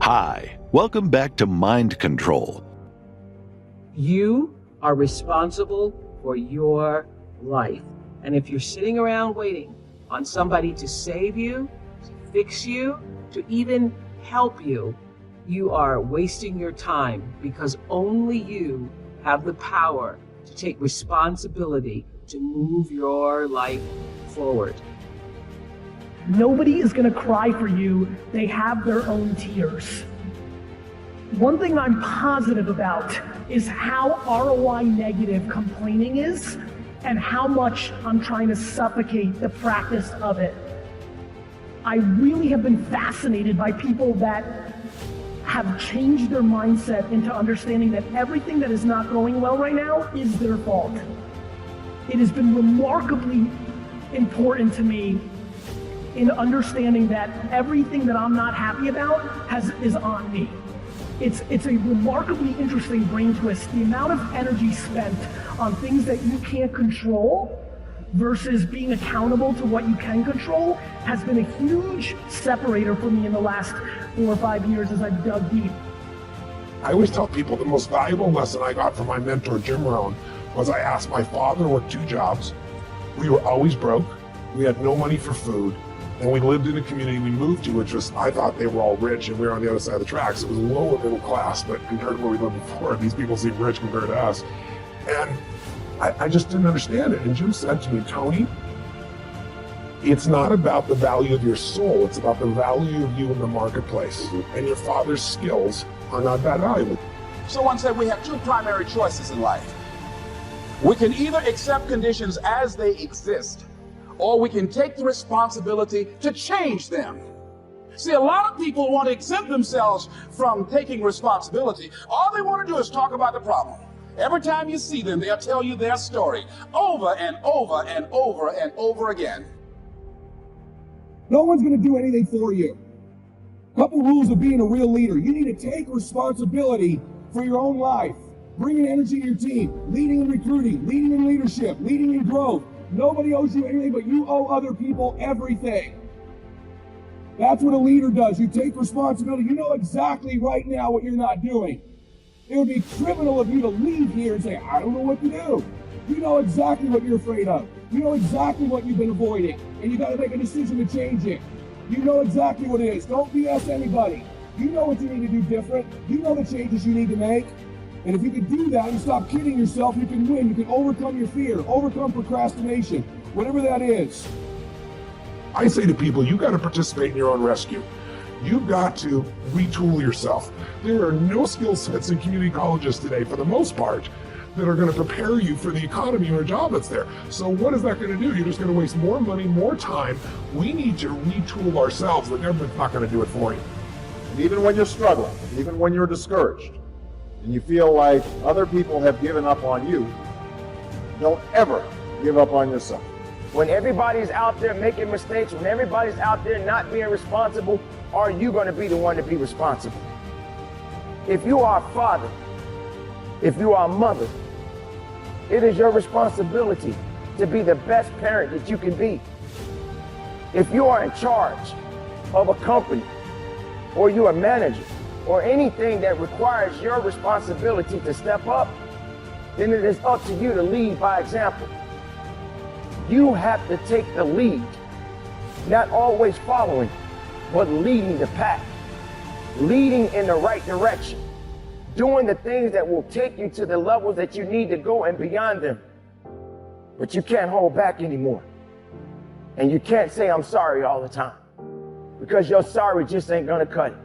Hi, welcome back to Mind Control. You are responsible for your life. And if you're sitting around waiting on somebody to save you, to fix you, to even help you, you are wasting your time, because only you have the power to take responsibility to move your life forward. Nobody is going to cry for you. They have their own tears. One thing I'm positive about is how ROI negative complaining is and how much I'm trying to suffocate the practice of it. I really have been fascinated by people that have changed their mindset into understanding that everything that is not going well right now is their fault. It has been remarkably important to me in understanding that everything that I'm not happy about is on me. It's a remarkably interesting brain twist. The amount of energy spent on things that you can't control versus being accountable to what you can control has been a huge separator for me in the last 4 or 5 years as I've dug deep. I always tell people the most valuable lesson I got from my mentor, Jim Rohn, was I asked my father, worked 2 jobs. We were always broke. We had no money for food. And we lived in a community we moved to, which was, I thought they were all rich and we were on the other side of the tracks. It was lower middle class, but compared to where we lived before, these people seem rich compared to us. And I just didn't understand it. And Jim said to me, Tony, it's not about the value of your soul, it's about the value of you in the marketplace. And your father's skills are not that valuable. Someone said we have 2 primary choices in life. We can either accept conditions as they exist, or we can take the responsibility to change them. See, a lot of people want to exempt themselves from taking responsibility. All they want to do is talk about the problem. Every time you see them, they'll tell you their story over and over and over and over again. No one's going to do anything for you. Couple rules of being a real leader. You need to take responsibility for your own life. Bringing energy to your team, leading in recruiting, leading in leadership, leading in growth. Nobody owes you anything, but you owe other people everything. That's what a leader does. You take responsibility. You know exactly right now what you're not doing. It would be criminal of you to leave here and say, I don't know what to do. You know exactly what you're afraid of. You know exactly what you've been avoiding, and you got to make a decision to change it. You know exactly what it is. Don't BS anybody. You know what you need to do different. You know the changes you need to make. And if you can do that and stop kidding yourself, you can win. You can overcome your fear, overcome procrastination, whatever that is. I say to people, you got to participate in your own rescue. You've got to retool yourself. There are no skill sets in community colleges today, for the most part, that are going to prepare you for the economy or a job that's there. So what is that going to do? You're just going to waste more money, more time. We need to retool ourselves. The government's not going to do it for you. And even when you're struggling, even when you're discouraged, and you feel like other people have given up on you, don't ever give up on yourself. When everybody's out there making mistakes, when everybody's out there not being responsible, are you going to be the one to be responsible? If you are a father, if you are a mother, it is your responsibility to be the best parent that you can be. If you are in charge of a company, or you're a manager, or anything that requires your responsibility to step up, then it is up to you to lead by example. You have to take the lead, not always following, but leading the pack, leading in the right direction, doing the things that will take you to the levels that you need to go and beyond them. But you can't hold back anymore. And you can't say, I'm sorry all the time, because your sorry just ain't gonna cut it.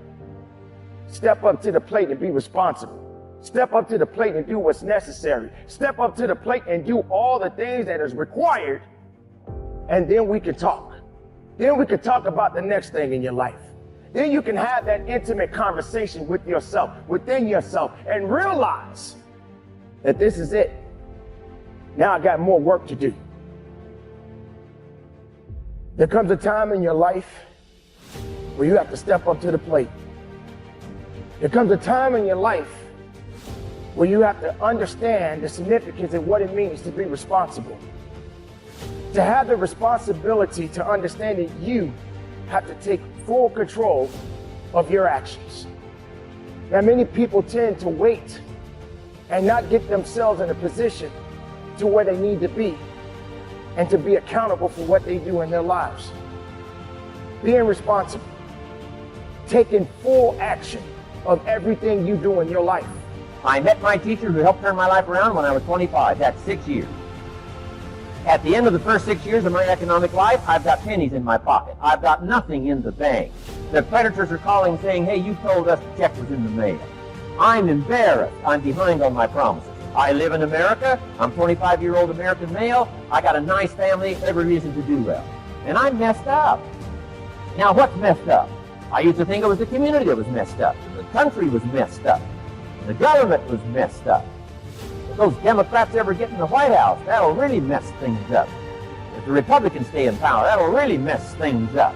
Step up to the plate and be responsible. Step up to the plate and do what's necessary. Step up to the plate and do all the things that is required, and then we can talk. Then we can talk about the next thing in your life. Then you can have that intimate conversation with yourself, within yourself, and realize that this is it. Now I got more work to do. There comes a time in your life where you have to step up to the plate. There comes a time in your life where you have to understand the significance of what it means to be responsible. To have the responsibility to understand that you have to take full control of your actions. that many people tend to wait and not get themselves in a position to where they need to be and to be accountable for what they do in their lives. Being responsible, taking full action of everything you do in your life. I met my teacher who helped turn my life around when I was 25. That's 6 years. At the end of the first 6 years of my economic life, I've got pennies in my pocket. I've got nothing in the bank. The creditors are calling saying, hey, you told us the check was in the mail. I'm embarrassed. I'm behind on my promises. I live in America. I'm 25-year-old American male. I got a nice family, every reason to do well. And I'm messed up. Now, what's messed up? I used to think it was the community that was messed up. The country was messed up. The government was messed up. If those Democrats ever get in the White House, that'll really mess things up. If the Republicans stay in power, that'll really mess things up.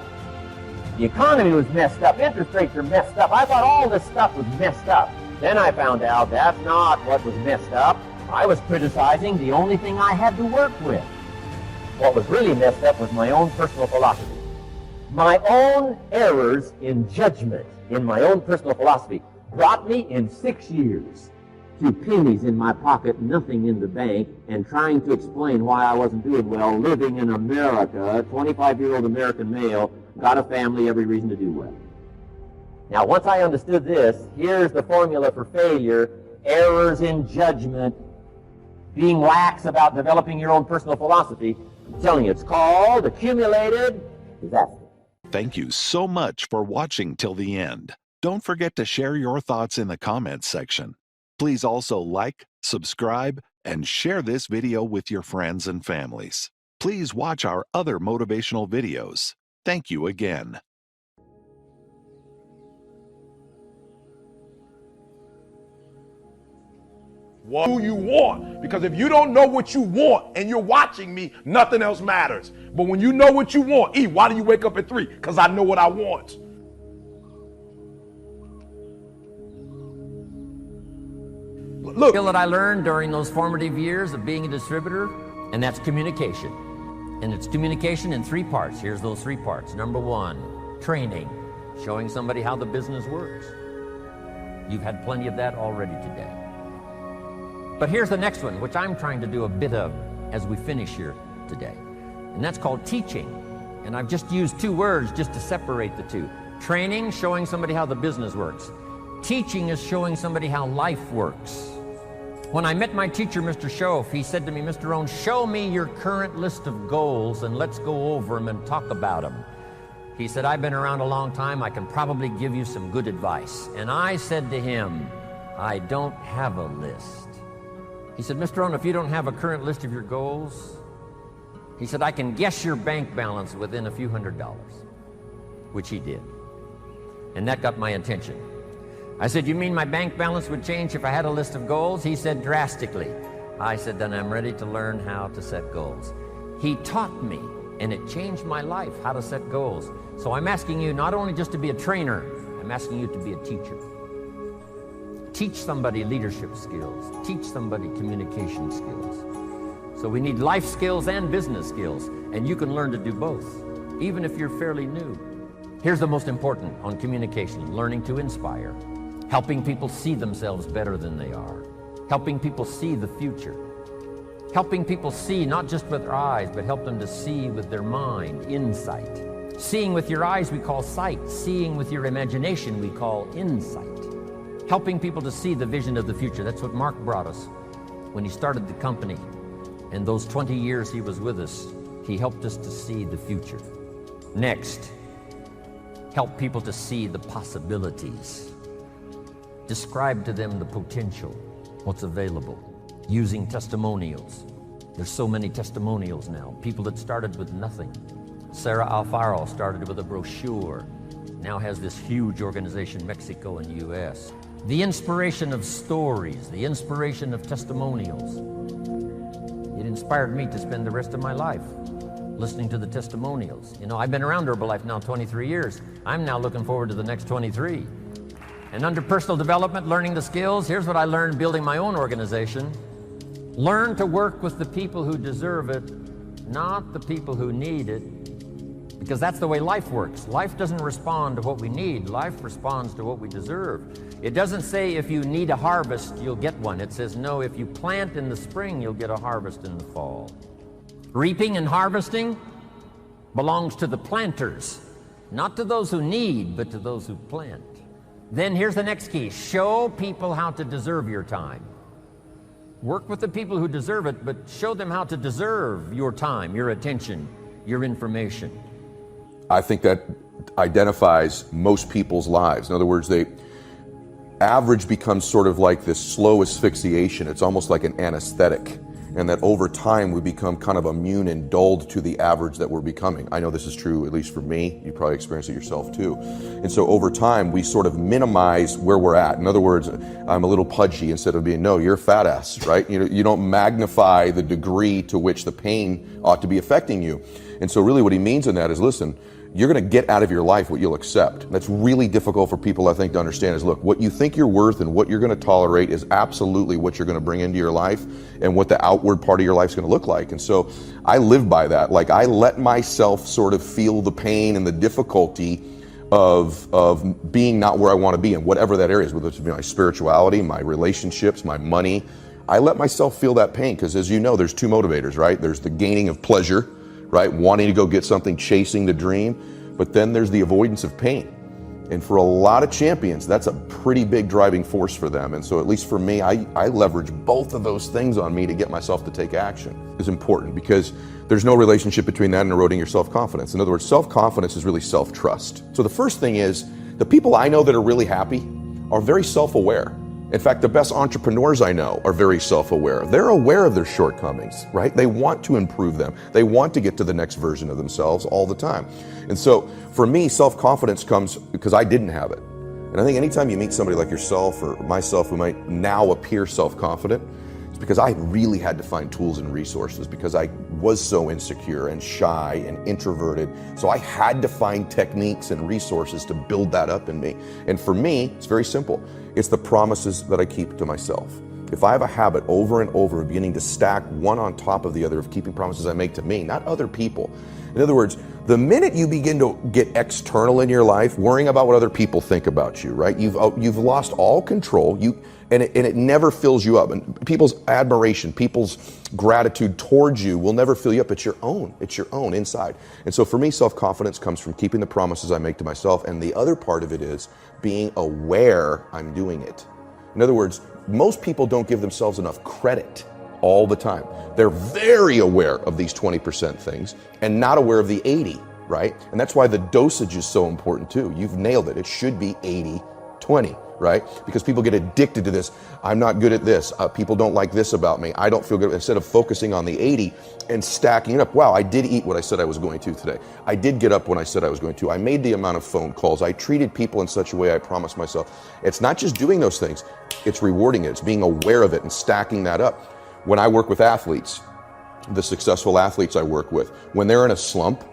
The economy was messed up. Interest rates are messed up. I thought all this stuff was messed up. Then I found out that's not what was messed up. I was criticizing the only thing I had to work with. What was really messed up was my own personal philosophy. My own errors in judgment in my own personal philosophy brought me in 6 years to pennies in my pocket, nothing in the bank, and trying to explain why I wasn't doing well, living in America, 25-year-old American male, got a family, every reason to do well. Now, once I understood this, here's the formula for failure: errors in judgment, being lax about developing your own personal philosophy. I'm telling you, it's called accumulated disaster. Thank you so much for watching till the end. Don't forget to share your thoughts in the comments section. Please also like, subscribe, and share this video with your friends and families. Please watch our other motivational videos. Thank you again. What do you want? Because if you don't know what you want and you're watching me, nothing else matters. But when you know what you want, why do you wake up at 3? Because I know what I want. Look. Skill that I learned during those formative years of being a distributor, and that's communication. And it's communication in 3 parts. Here's those 3 parts. Number 1, training, showing somebody how the business works. You've had plenty of that already today. But here's the next one, which I'm trying to do a bit of as we finish here today. And that's called teaching. And I've just used 2 words just to separate the 2. Training, showing somebody how the business works. Teaching is showing somebody how life works. When I met my teacher, Mr. Shoaff, he said to me, Mr. Rohn, show me your current list of goals and let's go over them and talk about them. He said, I've been around a long time. I can probably give you some good advice. And I said to him, I don't have a list. He said, Mr. Rohn, if you don't have a current list of your goals, he said, I can guess your bank balance within a few $100s, which he did. And that got my attention. I said, you mean my bank balance would change if I had a list of goals? He said, drastically. I said, then I'm ready to learn how to set goals. He taught me, and it changed my life, how to set goals. So I'm asking you not only just to be a trainer, I'm asking you to be a teacher. Teach somebody leadership skills. Teach somebody communication skills. So we need life skills and business skills, and you can learn to do both, even if you're fairly new. Here's the most important on communication: learning to inspire, helping people see themselves better than they are, helping people see the future, helping people see not just with their eyes, but help them to see with their mind, insight. Seeing with your eyes we call sight. Seeing with your imagination we call insight. Helping people to see the vision of the future. That's what Mark brought us when he started the company. And those 20 years he was with us, he helped us to see the future. Next, help people to see the possibilities. Describe to them the potential, what's available, using testimonials. There's so many testimonials now. People that started with nothing. Sarah Alfaro started with a brochure, now has this huge organization, Mexico and US. The inspiration of stories, the inspiration of testimonials. It inspired me to spend the rest of my life listening to the testimonials. You know, I've been around Herbalife now 23 years. I'm now looking forward to the next 23. And under personal development, learning the skills, here's what I learned building my own organization. Learn to work with the people who deserve it, not the people who need it, because that's the way life works. Life doesn't respond to what we need. Life responds to what we deserve. It doesn't say if you need a harvest, you'll get one. It says, no, if you plant in the spring, you'll get a harvest in the fall. Reaping and harvesting belongs to the planters, not to those who need, but to those who plant. Then here's the next key. Show people how to deserve your time. Work with the people who deserve it, but show them how to deserve your time, your attention, your information. I think that identifies most people's lives. In other words, average becomes sort of like this slow asphyxiation. It's almost like an anesthetic. And that over time we become kind of immune and dulled to the average that we're becoming. I know this is true, at least for me. You probably experience it yourself too. And so over time we sort of minimize where we're at. In other words, I'm a little pudgy instead of being, no, you're a fat ass, right? You don't magnify the degree to which the pain ought to be affecting you. And so really what he means in that is, listen, you're going to get out of your life what you'll accept. That's really difficult for people, I think, to understand is, look, what you think you're worth and what you're going to tolerate is absolutely what you're going to bring into your life and what the outward part of your life is going to look like. And so I live by that. Like, I let myself sort of feel the pain and the difficulty of being not where I want to be in whatever that area is, whether it's my spirituality, my relationships, my money. I let myself feel that pain because, as you know, there's two motivators, right? There's the gaining of pleasure, right? Wanting to go get something, chasing the dream. But then there's the avoidance of pain. And for a lot of champions, that's a pretty big driving force for them. And so at least for me, I leverage both of those things on me to get myself to take action. It's important because there's no relationship between that and eroding your self-confidence. In other words, self-confidence is really self-trust. So the first thing is, the people I know that are really happy are very self-aware. In fact, the best entrepreneurs I know are very self-aware. They're aware of their shortcomings, right? They want to improve them. They want to get to the next version of themselves all the time. And so for me, self-confidence comes because I didn't have it. And I think anytime you meet somebody like yourself or myself who might now appear self-confident, it's because I really had to find tools and resources because I was so insecure and shy and introverted. So I had to find techniques and resources to build that up in me. And for me, it's very simple. It's the promises that I keep to myself. If I have a habit over and over of beginning to stack one on top of the other, of keeping promises I make to me, not other people. In other words, the minute you begin to get external in your life, worrying about what other people think about you, right? You've lost all control. And it never fills you up. And people's admiration, people's gratitude towards you will never fill you up. It's your own. It's your own inside. And so for me, self-confidence comes from keeping the promises I make to myself. And the other part of it is being aware I'm doing it. In other words, most people don't give themselves enough credit all the time. They're very aware of these 20% things and not aware of the 80, right? And that's why the dosage is so important too. You've nailed it. It should be 80-20. Right? Because people get addicted to this. I'm not good at this. People don't like this about me. I don't feel good. Instead of focusing on the 80 and stacking it up. Wow, I did eat what I said I was going to today. I did get up when I said I was going to. I made the amount of phone calls. I treated people in such a way I promised myself. It's not just doing those things. It's rewarding it. It's being aware of it and stacking that up. When I work with athletes, the successful athletes I work with, when they're in a slump,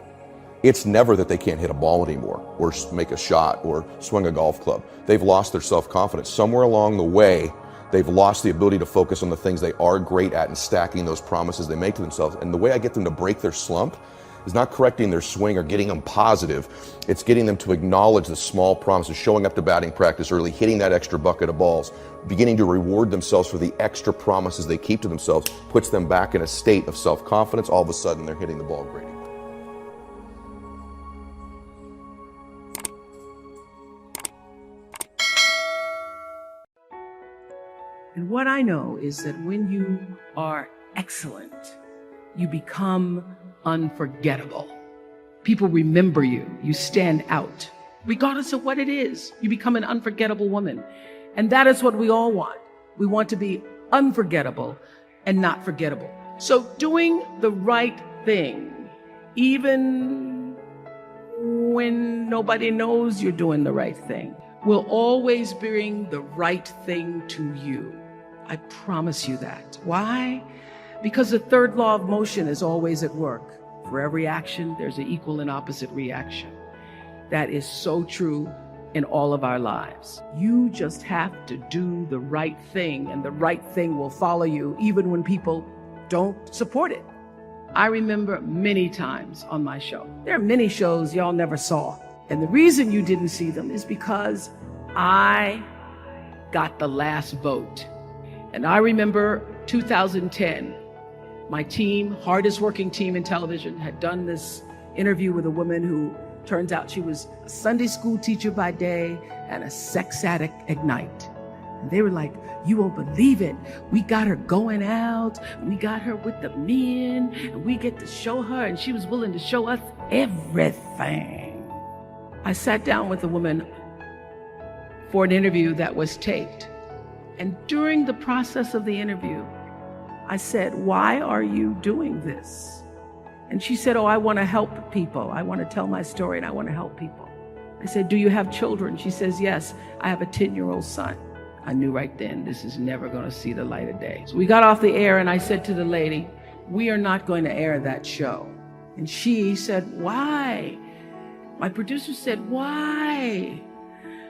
it's never that they can't hit a ball anymore or make a shot or swing a golf club. They've lost their self-confidence. Somewhere along the way, they've lost the ability to focus on the things they are great at and stacking those promises they make to themselves. And the way I get them to break their slump is not correcting their swing or getting them positive. It's getting them to acknowledge the small promises, showing up to batting practice early, hitting that extra bucket of balls, beginning to reward themselves for the extra promises they keep to themselves, puts them back in a state of self-confidence. All of a sudden, they're hitting the ball great. And what I know is that when you are excellent, you become unforgettable. People remember you. You stand out. Regardless of what it is, you become an unforgettable woman. And that is what we all want. We want to be unforgettable and not forgettable. So doing the right thing, even when nobody knows you're doing the right thing, will always bring the right thing to you. I promise you that. Why? Because the third law of motion is always at work. For every action, there's an equal and opposite reaction. That is so true in all of our lives. You just have to do the right thing, and the right thing will follow you even when people don't support it. I remember many times on my show. There are many shows y'all never saw. And the reason you didn't see them is because I got the last vote. And I remember 2010, my team, hardest working team in television, had done this interview with a woman who turns out she was a Sunday school teacher by day and a sex addict at night. And they were like, you won't believe it. We got her going out. We got her with the men, and we get to show her, and she was willing to show us everything. I sat down with a woman for an interview that was taped. And during the process of the interview, I said, why are you doing this? And she said, oh, I want to help people. I want to tell my story and I want to help people. I said, do you have children? She says, yes, I have a 10-year-old son. I knew right then this is never going to see the light of day. So we got off the air and I said to the lady, we are not going to air that show. And she said, why? My producer said, why?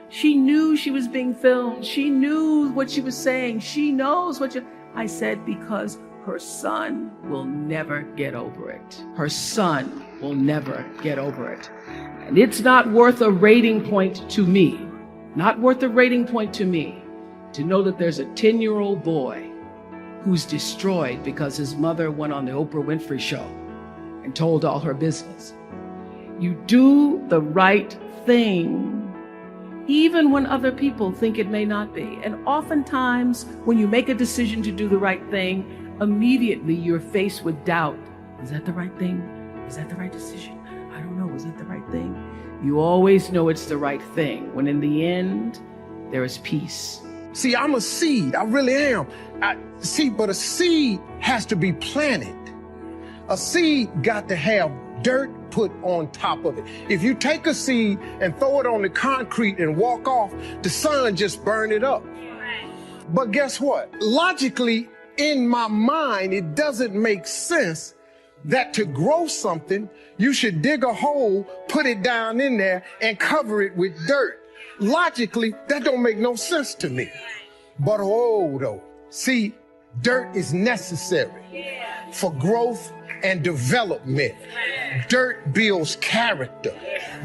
She knew she was being filmed. She knew what she was saying. She knows what you... I said, because her son will never get over it. Her son will never get over it. And it's not worth a rating point to me, not worth a rating point to me, to know that there's a 10-year-old boy who's destroyed because his mother went on the Oprah Winfrey Show and told all her business. You do the right thing even when other people think it may not be. And oftentimes, when you make a decision to do the right thing, immediately you're faced with doubt. Is that the right thing? Is that the right decision? I don't know. Is that the right thing? You always know it's the right thing, when in the end, there is peace. See, I'm a seed. I really am. But a seed has to be planted. A seed got to have dirt put on top of it. If you take a seed and throw it on the concrete and walk off, the sun just burn it up. But guess what? Logically, in my mind, it doesn't make sense that to grow something, you should dig a hole, put it down in there, and cover it with dirt. Logically, that don't make no sense to me. But see, dirt is necessary for growth and development. Dirt builds character.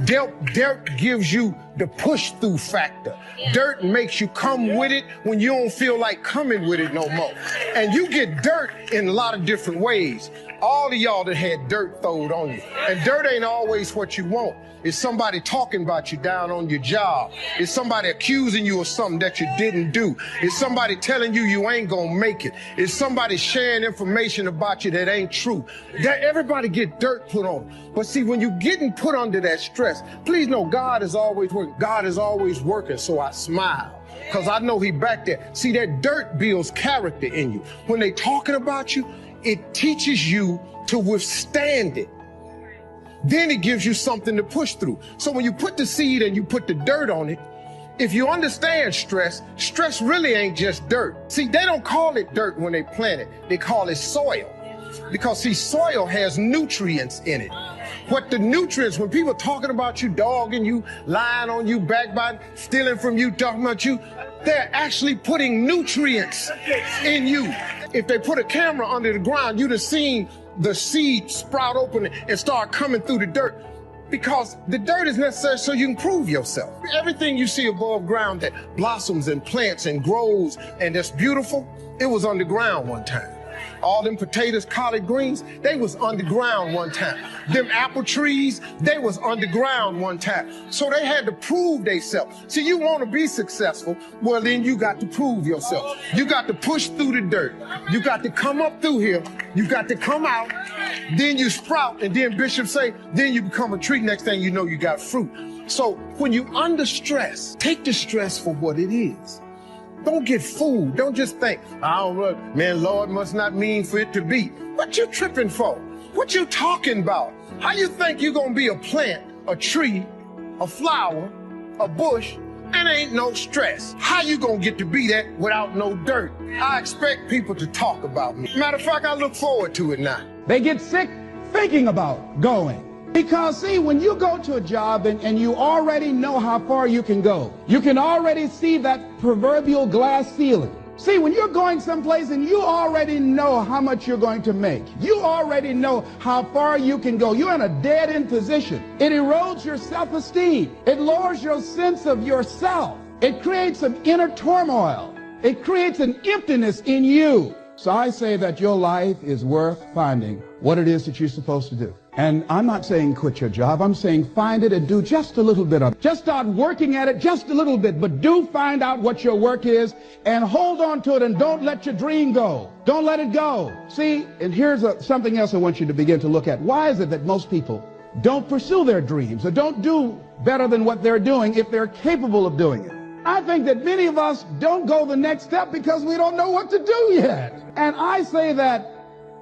Dirt gives you the push-through factor. Dirt makes you come with it when you don't feel like coming with it no more. And you get dirt in a lot of different ways. All of y'all that had dirt thrown on you. And dirt ain't always what you want. It's somebody talking about you down on your job. It's somebody accusing you of something that you didn't do. It's somebody telling you you ain't gonna make it. It's somebody sharing information about you that ain't true. That everybody get dirt put on. But see, when you're getting put under that stress, please know God is always working. God is always working, so I smile. Because I know he back there. See, that dirt builds character in you. When they talking about you, it teaches you to withstand it. Then it gives you something to push through. So when you put the seed and you put the dirt on it, if you understand stress, stress really ain't just dirt. See, they don't call it dirt when they plant it. They call it soil. Because see, soil has nutrients in it. What the nutrients, when people talking about you, dogging you, lying on you, backbiting, stealing from you, talking about you, they're actually putting nutrients in you. If they put a camera under the ground, you'd have seen the seed sprout open and start coming through the dirt, because the dirt is necessary so you can prove yourself. Everything you see above ground that blossoms and plants and grows and that's beautiful, it was underground one time. All them potatoes, collard greens, they was underground one time. Them apple trees, they was underground one time. So they had to prove themselves. See, you want to be successful, well then you got to prove yourself. You got to push through the dirt. You got to come up through here. You got to come out. Then you sprout, and then Bishop say, then you become a tree. Next thing you know, you got fruit. So when you under stress, take the stress for what it is. Don't get fooled. Don't just think, I don't know, man, Lord must not mean for it to be. What you tripping for? What you talking about? How you think you're gonna be a plant, a tree, a flower, a bush, and ain't no stress? How you gonna get to be that without no dirt? I expect people to talk about me. Matter of fact, I look forward to it now. They get sick thinking about going. Because see, when you go to a job and you already know how far you can go, you can already see that proverbial glass ceiling. See, when you're going someplace and you already know how much you're going to make, you already know how far you can go, you're in a dead-end position. It erodes your self-esteem. It lowers your sense of yourself. It creates an inner turmoil. It creates an emptiness in you. So I say that your life is worth finding what it is that you're supposed to do. And I'm not saying quit your job. I'm saying find it and do just a little bit of it. Just start working at it just a little bit, but do find out what your work is and hold on to it and don't let your dream go. Don't let it go. See, and here's something else I want you to begin to look at. Why is it that most people don't pursue their dreams or don't do better than what they're doing if they're capable of doing it? I think that many of us don't go the next step because we don't know what to do yet. And I say that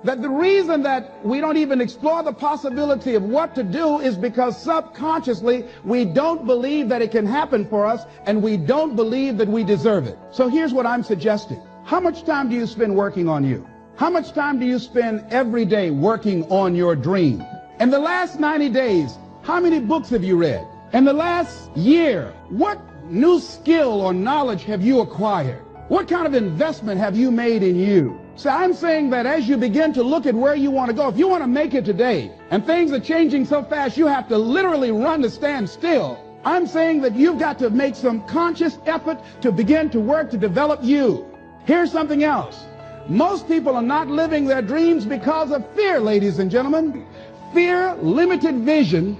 the reason that we don't even explore the possibility of what to do is because subconsciously we don't believe that it can happen for us and we don't believe that we deserve it. So here's what I'm suggesting. How much time do you spend working on you? How much time do you spend every day working on your dream? In the last 90 days, how many books have you read? In the last year, what new skill or knowledge have you acquired? What kind of investment have you made in you? So I'm saying that as you begin to look at where you want to go, if you want to make it today, and things are changing so fast, you have to literally run to stand still. I'm saying that you've got to make some conscious effort to begin to work to develop you. Here's something else. Most people are not living their dreams because of fear, ladies and gentlemen. Fear, limited vision,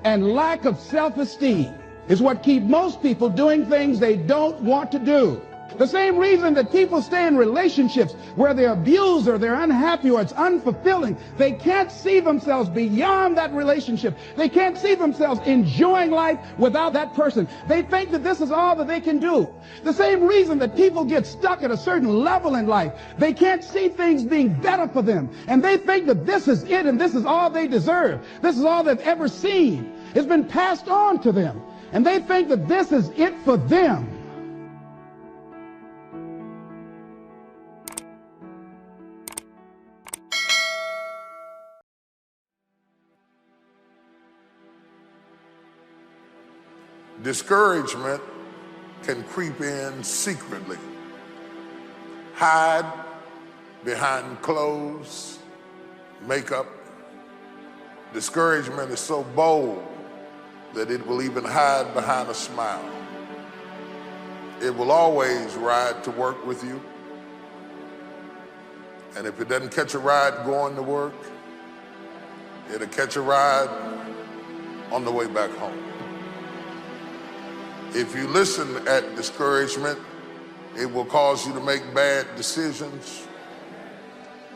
and lack of self-esteem is what keep most people doing things they don't want to do. The same reason that people stay in relationships where they're abused or they're unhappy or it's unfulfilling. They can't see themselves beyond that relationship. They can't see themselves enjoying life without that person. They think that this is all that they can do. The same reason that people get stuck at a certain level in life. They can't see things being better for them. And they think that this is it and this is all they deserve. This is all they've ever seen. It's been passed on to them. And they think that this is it for them. Discouragement can creep in secretly, hide behind clothes, makeup. Discouragement is so bold that it will even hide behind a smile. It will always ride to work with you. And if it doesn't catch a ride going to work, it'll catch a ride on the way back home. If you listen at discouragement, it will cause you to make bad decisions.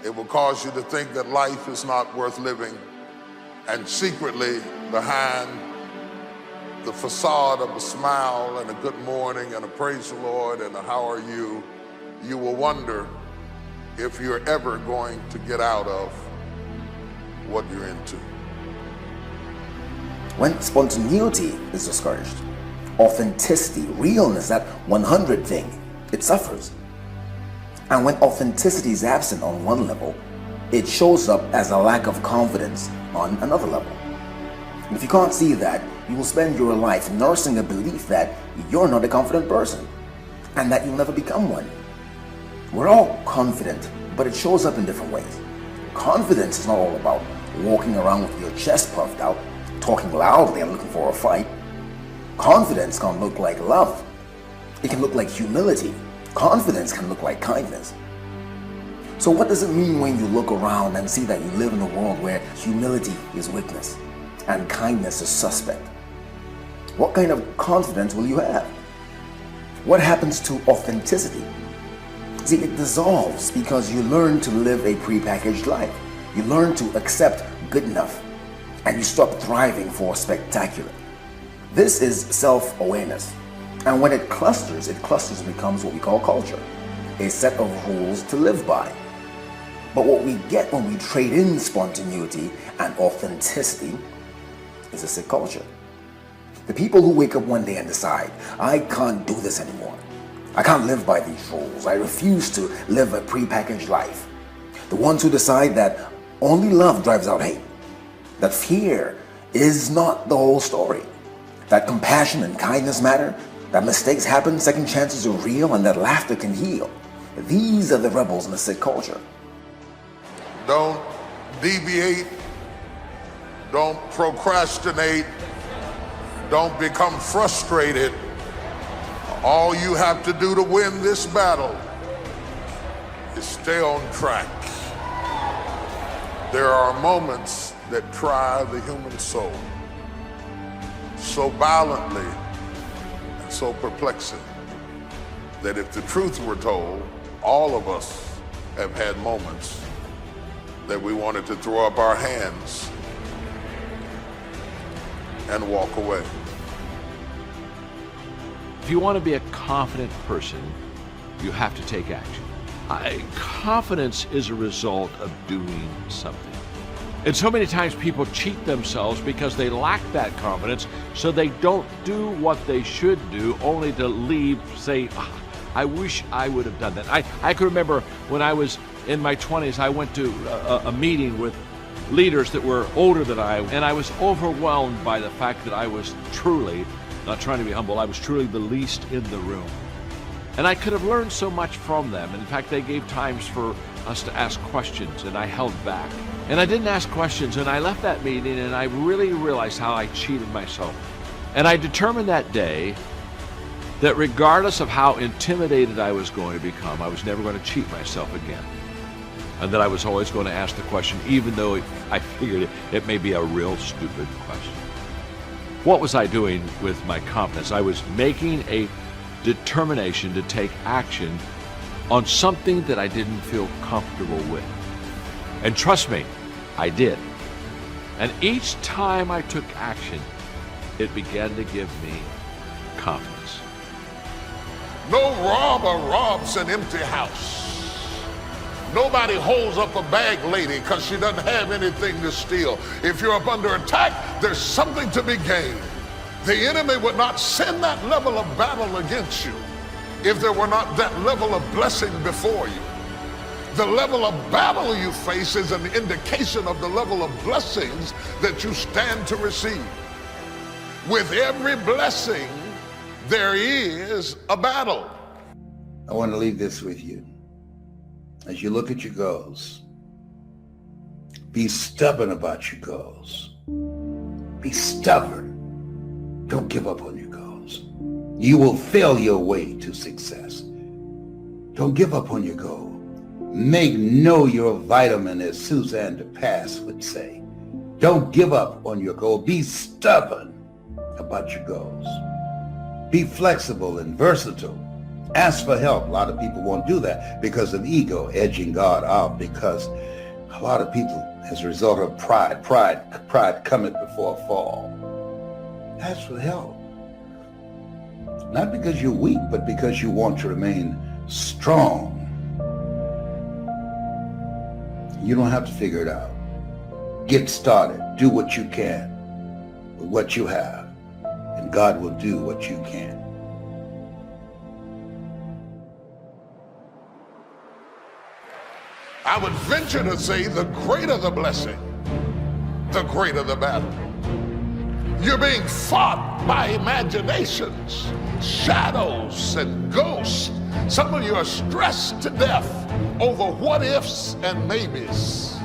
It will cause you to think that life is not worth living. And secretly, behind the facade of a smile and a good morning and a praise the Lord and a how are you, you will wonder if you're ever going to get out of what you're into. When spontaneity is discouraged, authenticity, realness, that 100 thing, it suffers. And when authenticity is absent on one level, it shows up as a lack of confidence on another level. And if you can't see that, you will spend your life nursing a belief that you're not a confident person and that you'll never become one. We're all confident, but it shows up in different ways. Confidence is not all about walking around with your chest puffed out, talking loudly and looking for a fight. Confidence can look like love. It can look like humility. Confidence can look like kindness. So what does it mean when you look around and see that you live in a world where humility is weakness and kindness is suspect? What kind of confidence will you have? What happens to authenticity? See, it dissolves because you learn to live a prepackaged life. You learn to accept good enough and you stop thriving for spectacular. This is self-awareness. And when it clusters and becomes what we call culture, a set of rules to live by. But what we get when we trade in spontaneity and authenticity is a sick culture. The people who wake up one day and decide, I can't do this anymore. I can't live by these rules. I refuse to live a prepackaged life. The ones who decide that only love drives out hate. That fear is not the whole story. That compassion and kindness matter, that mistakes happen, second chances are real, and that laughter can heal. These are the rebels in the Sikh culture. Don't deviate. Don't procrastinate. Don't become frustrated. All you have to do to win this battle is stay on track. There are moments that try the human soul so violently and so perplexing that if the truth were told, all of us have had moments that we wanted to throw up our hands and walk away. If you want to be a confident person, you have to take action. Confidence is a result of doing something. And so many times people cheat themselves because they lack that confidence, so they don't do what they should do, only to leave, say, I wish I would have done that. I can remember when I was in my 20s, I went to a meeting with leaders that were older than I, and I was overwhelmed by the fact that I was truly, not trying to be humble, I was truly the least in the room. And I could have learned so much from them. In fact, they gave times for us to ask questions, and I held back. And I didn't ask questions, and I left that meeting, and I really realized how I cheated myself. And I determined that day that regardless of how intimidated I was going to become, I was never going to cheat myself again. And that I was always going to ask the question, even though I figured it may be a real stupid question. What was I doing with my confidence? I was making a determination to take action on something that I didn't feel comfortable with. And trust me, I did. And each time I took action, it began to give me confidence. No robber robs an empty house. Nobody holds up a bag lady because she doesn't have anything to steal. If you're up under attack, there's something to be gained. The enemy would not send that level of battle against you if there were not that level of blessing before you. The level of battle you face is an indication of the level of blessings that you stand to receive. With every blessing, there is a battle. I want to leave this with you. As you look at your goals, be stubborn about your goals. Be stubborn. Don't give up on your goals. You will fail your way to success. Don't give up on your goal. Make know your vitamin, as Suzanne de Pass would say. Don't give up on your goal. Be stubborn about your goals. Be flexible and versatile. Ask for help. A lot of people won't do that because of ego edging God out, because a lot of people, as a result of pride cometh before a fall. Ask for help. Not because you're weak, but because you want to remain strong. You don't have to figure it out. Get started. Do what you can with what you have, and God will do what you can. I would venture to say the greater the blessing, the greater the battle. You're being fought by imaginations, shadows, and ghosts. Some of you are stressed to death over what ifs and maybes.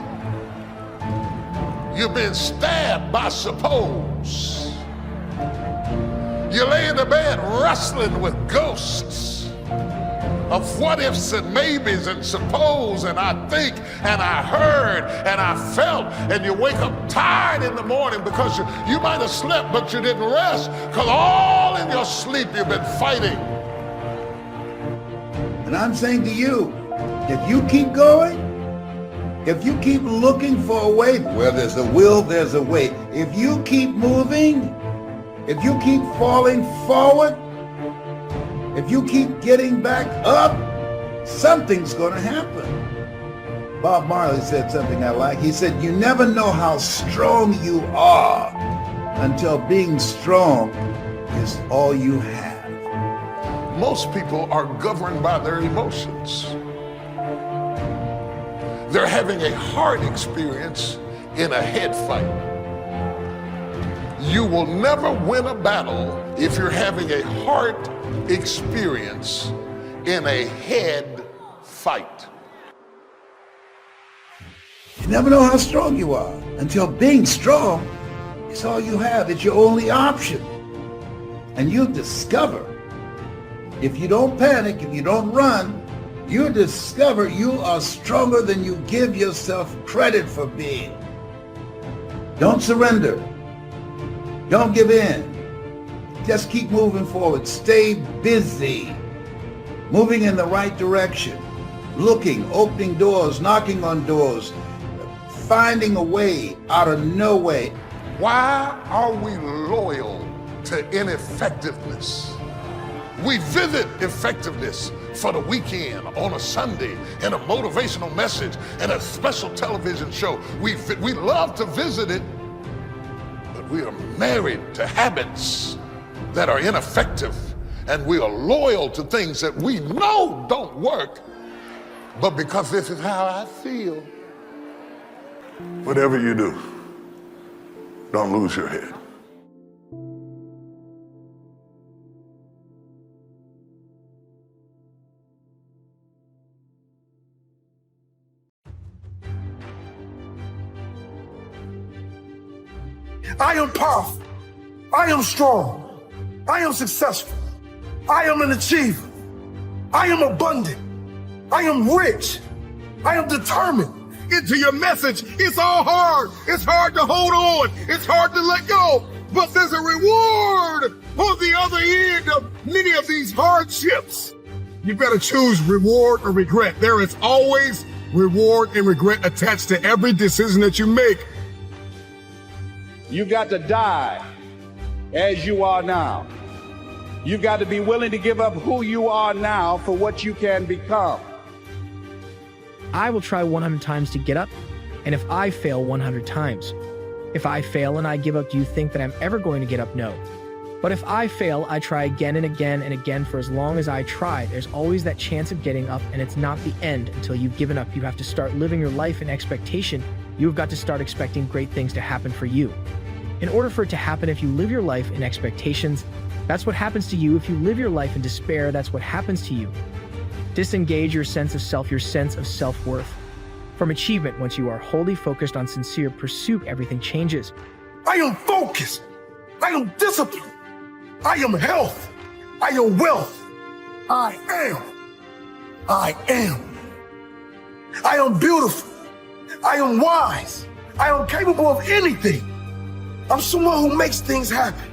You've been stabbed by suppose. You lay in the bed wrestling with ghosts of what ifs and maybes and suppose, and I think, and I heard, and I felt, and you wake up tired in the morning because you might have slept, but you didn't rest, because all in your sleep you've been fighting. And I'm saying to you, if you keep going, if you keep looking for a way, where there's a will, there's a way. If you keep moving, if you keep falling forward, if you keep getting back up, something's going to happen. Bob Marley said something I like. He said, you never know how strong you are until being strong is all you have. Most people are governed by their emotions. They're having a heart experience in a head fight. You will never win a battle if you're having a heart experience in a head fight. You never know how strong you are until being strong is all you have. It's your only option. And you discover, if you don't panic, if you don't run, you discover you are stronger than you give yourself credit for being. Don't surrender. Don't give in. Just keep moving forward. Stay busy, moving in the right direction, looking, opening doors, knocking on doors, finding a way out of no way. Why are we loyal to ineffectiveness? We visit effectiveness for the weekend, on a Sunday, in a motivational message, in a special television show. We love to visit it, but we are married to habits that are ineffective, and we are loyal to things that we know don't work, but because this is how I feel. Whatever you do, don't lose your head. I am powerful. I am strong. I am successful. I am an achiever. I am abundant. I am rich. I am determined. Into your message, it's all hard. It's hard to hold on. It's hard to let go. But there's a reward on the other end of many of these hardships. You better choose reward or regret. There is always reward and regret attached to every decision that you make. You've got to die as you are now. You've got to be willing to give up who you are now for what you can become. I will try 100 times to get up, and if I fail 100 times. If I fail and I give up, do you think that I'm ever going to get up? No. But if I fail, I try again and again and again. For as long as I try, there's always that chance of getting up, and it's not the end until you've given up. You have to start living your life in expectation. You've got to start expecting great things to happen for you. In order for it to happen, if you live your life in expectations, that's what happens to you. If you live your life in despair, that's what happens to you. Disengage your sense of self, your sense of self-worth from achievement. Once you are wholly focused on sincere pursuit, everything changes. I am focused. I am disciplined. I am health. I am wealth. I am. I am. I am beautiful. I am wise. I am capable of anything. I'm someone who makes things happen.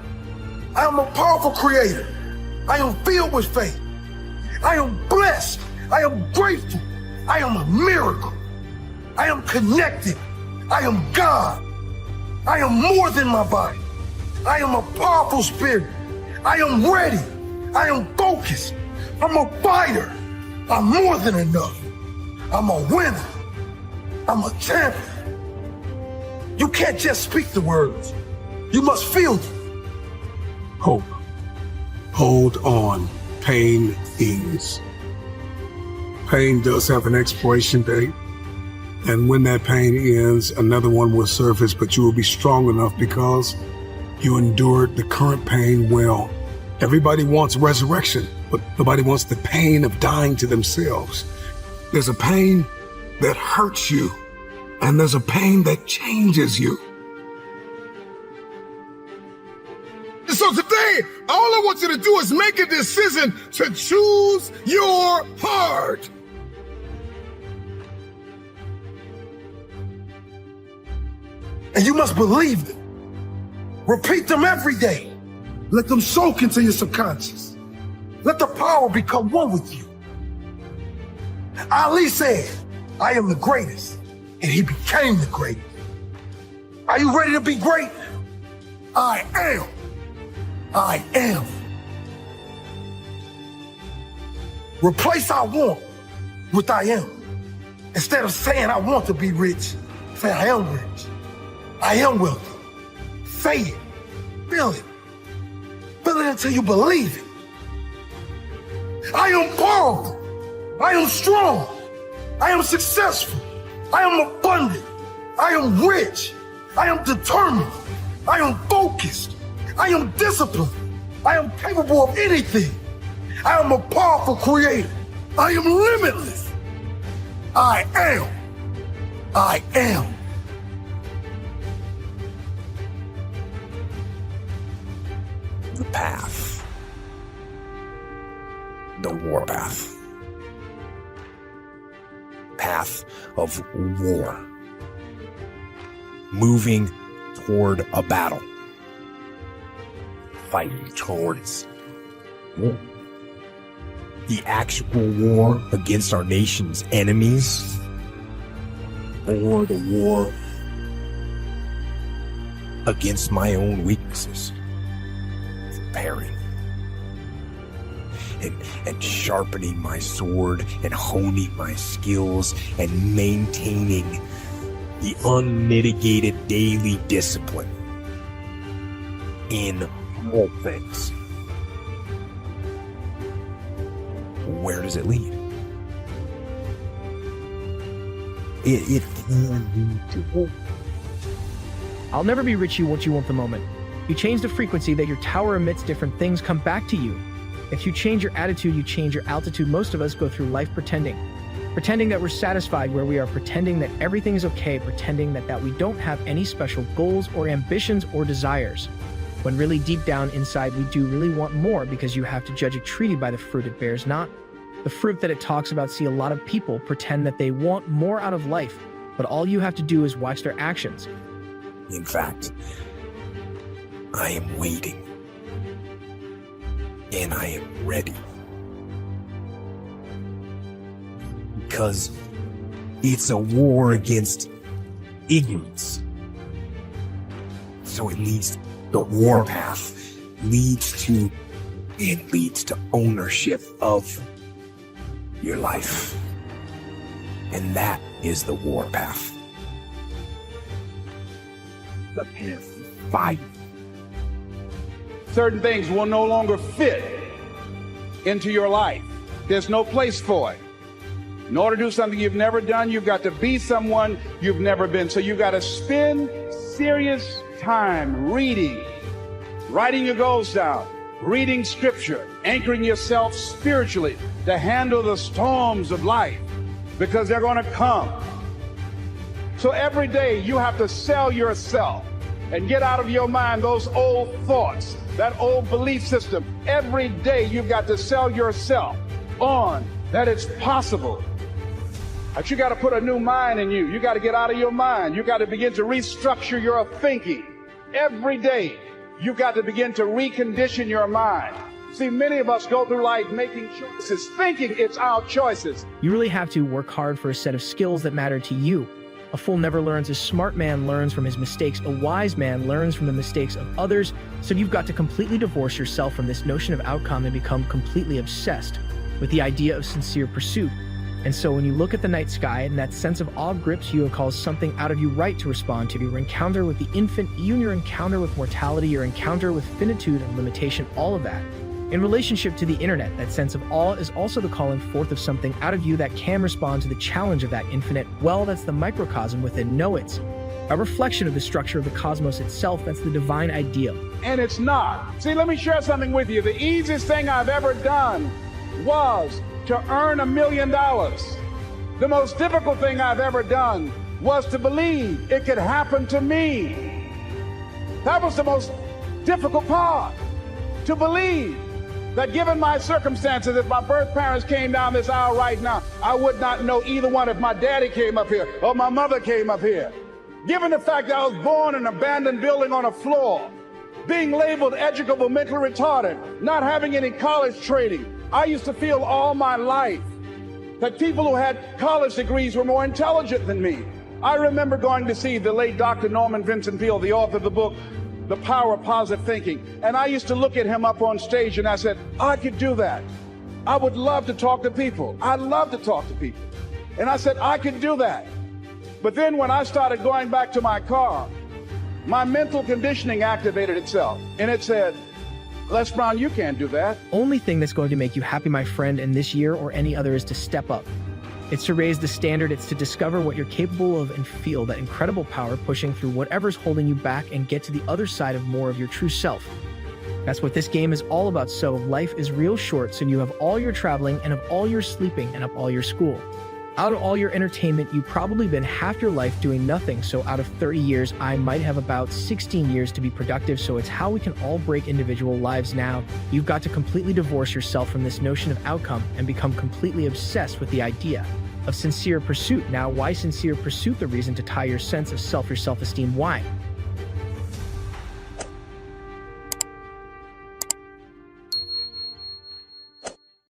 I am a powerful creator. I am filled with faith. I am blessed. I am grateful. I am a miracle. I am connected. I am God. I am more than my body. I am a powerful spirit. I am ready. I am focused. I'm a fighter. I'm more than enough. I'm a winner. I'm a champion. You can't just speak the words. You must feel them. Hope. Hold on. Pain ends. Pain does have an expiration date. And when that pain ends, another one will surface, but you will be strong enough because you endured the current pain well. Everybody wants resurrection, but nobody wants the pain of dying to themselves. There's a pain that hurts you, and there's a pain that changes you. So today, all I want you to do is make a decision to choose your heart. And you must believe them. Repeat them every day. Let them soak into your subconscious. Let the power become one with you. Ali said, I am the greatest, and he became the greatest. Are you ready to be great? I am. I am. Replace I want with I am. Instead of saying I want to be rich, say I am rich. I am wealthy. Say it. Feel it. Feel it until you believe it. I am powerful. I am strong. I am successful. I am abundant. I am rich. I am determined. I am focused. I am disciplined. I am capable of anything. I am a powerful creator. I am limitless. I am. I am. The path. The war path. Path of war. Moving toward a battle. Fighting towards war. The actual war against our nation's enemies, or the war against my own weaknesses. Preparing and sharpening my sword and honing my skills and maintaining the unmitigated daily discipline in all things. Where does it lead? It can lead to war. I'll never be rich what you want the moment. You change the frequency that your tower emits, different things come back to you. If you change your attitude, you change your altitude. Most of us go through life pretending that we're satisfied where we are, pretending that everything is okay, pretending that we don't have any special goals or ambitions or desires. When really deep down inside, we do really want more, because you have to judge a tree by the fruit it bears, not the fruit that it talks about. See, a lot of people pretend that they want more out of life, but all you have to do is watch their actions. In fact, I am waiting. And I am ready. Because it's a war against ignorance. So it leads, the war path leads to ownership of your life. And that is the war path. The path of fight. Certain things will no longer fit into your life. There's no place for it. In order to do something you've never done, you've got to be someone you've never been. So you've got to spend serious time reading, writing your goals down, reading scripture, anchoring yourself spiritually to handle the storms of life, because they're going to come. So every day you have to sell yourself and get out of your mind those old thoughts, that old belief system. Every day you've got to sell yourself on that it's possible. But you got to put a new mind in you. You got to get out of your mind. You got to begin to restructure your thinking. Every day you've got to begin to recondition your mind. See, many of us go through life making choices, thinking it's our choices. You really have to work hard for a set of skills that matter to you. A fool never learns. A smart man learns from his mistakes. A wise man learns from the mistakes of others. So you've got to completely divorce yourself from this notion of outcome and become completely obsessed with the idea of sincere pursuit. And so when you look at the night sky and that sense of awe grips you, it calls something out of you right to respond to. Your encounter with the infinite, even your encounter with mortality, your encounter with finitude and limitation, all of that. In relationship to the internet, that sense of awe is also the calling forth of something out of you that can respond to the challenge of that infinite. Well, that's the microcosm within. No, it's a reflection of the structure of the cosmos itself. That's the divine ideal. And it's not. See, let me share something with you. The easiest thing I've ever done was to earn $1 million. The most difficult thing I've ever done was to believe it could happen to me. That was the most difficult part, to believe that given my circumstances, if my birth parents came down this aisle right now, I would not know either one if my daddy came up here or my mother came up here. Given the fact that I was born in an abandoned building on a floor, being labeled educable, mentally retarded, not having any college training, I used to feel all my life that people who had college degrees were more intelligent than me. I remember going to see the late Dr. Norman Vincent Peale, the author of the book, The Power of Positive Thinking. And I used to look at him up on stage and I said, I could do that. I would love to talk to people. I love to talk to people. And I said, I could do that. But then when I started going back to my car, my mental conditioning activated itself. And it said, Les Brown, you can't do that. Only thing that's going to make you happy, my friend, in this year or any other is to step up. It's to raise the standard. It's to discover what you're capable of and feel that incredible power pushing through whatever's holding you back and get to the other side of more of your true self. That's what this game is all about. So life is real short, so you have all your traveling and of all your sleeping and of all your school. Out of all your entertainment, you've probably been half your life doing nothing, so out of 30 years, I might have about 16 years to be productive, so it's how we can all break individual lives now. You've got to completely divorce yourself from this notion of outcome and become completely obsessed with the idea of sincere pursuit. Now, why sincere pursuit? The reason to tie your sense of self, your self-esteem. Why?